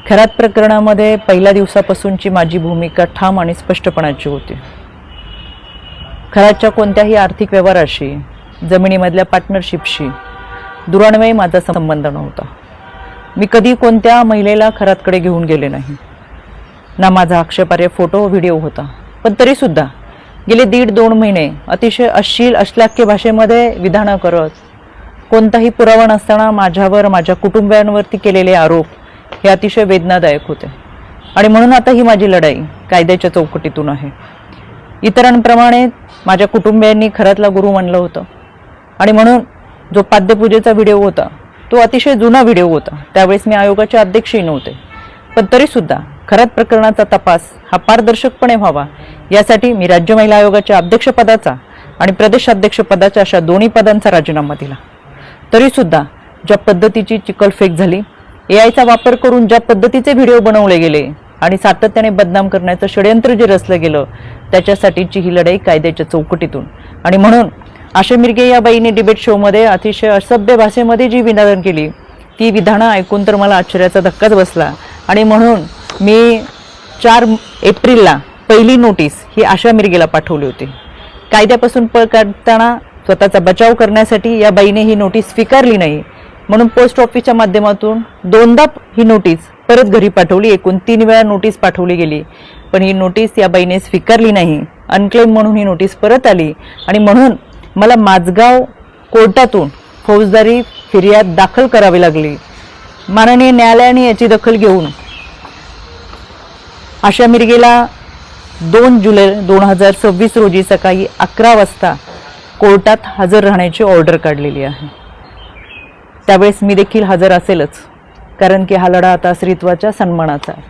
खरात प्रकरणामध्ये पहिल्या दिवसापासूनची माझी भूमिका ठाम आणि स्पष्टपणाची होती. खरातच्या कोणत्याही आर्थिक व्यवहाराशी, जमिनीमधल्या पार्टनरशिपशी दुरान्वये माझा संबंध नव्हता. मी कधी कोणत्या महिलेला खरातकडे घेऊन गेले नाही. ना माझा आक्षेपार्ह फोटो व्हिडिओ होता. पण तरीसुद्धा गेले 1.5-2 महिने अतिशय अश्लील अश्लाघ्य भाषेमध्ये विधानं करत, कोणताही पुरावा नसताना माझ्यावर, माझ्या कुटुंबियांवरती केलेले आरोप हे अतिशय वेदनादायक होते. आणि म्हणून आता ही माझी लढाई कायद्याच्या चौकटीतून आहे. इतरांप्रमाणे माझ्या कुटुंबियांनी खरातला गुरु म्हणलं होतं आणि म्हणून जो पाद्यपूजेचा व्हिडिओ होता तो अतिशय जुना व्हिडिओ होता. त्यावेळेस मी आयोगाचे अध्यक्षही नव्हते. पण तरीसुद्धा खरात प्रकरणाचा तपास हा पारदर्शकपणे व्हावा यासाठी मी राज्य महिला आयोगाच्या अध्यक्षपदाचा आणि प्रदेशाध्यक्षपदाच्या अशा दोन्ही पदांचा राजीनामा दिला. तरीसुद्धा ज्या पद्धतीची चिखलफेक झाली, एआयचा वापर करून ज्या पद्धतीचे व्हिडिओ बनवले गेले आणि सातत्याने बदनाम करण्याचं षडयंत्र जे रचलं गेलं, त्याच्यासाठीची ही लढाई कायद्याच्या चौकटीतून. आणि म्हणून आशा मिरगे या बाईने डिबेट शोमध्ये अतिशय असभ्य भाषेमध्ये जी विधानं केली, ती विधानं ऐकून तर मला आश्चर्याचा धक्काच बसला. आणि म्हणून मी 4 एप्रिलला पहिली नोटीस ही आशा मिरगेला पाठवली होती. कायद्यापासून पळ काढताना स्वतःचा बचाव करण्यासाठी या बाईने ही नोटीस स्वीकारली नाही, म्हणून पोस्ट ऑफिसच्या माध्यमातून 2दा ही नोटीस परत घरी पाठवली. एकूण 3 वेळा नोटीस पाठवली गेली, पण ही नोटीस या बाईने स्वीकारली नाही. अनक्लेम म्हणून ही नोटीस परत आली आणि म्हणून मला माझगाव कोर्टातून फौजदारी फिर्याद दाखल करावी लागली. माननीय न्यायालयाने याची दखल घेऊन आशा मिरगेला 2 जुलै 2026 रोजी सकाळी 11 वाजता कोर्टात हजर राहण्याची ऑर्डर काढलेली आहे. त्यावेळेस मी देखील हजर असेलच, कारण की हा लढा आता स्त्रीत्वाच्या सन्मानाचा आहे.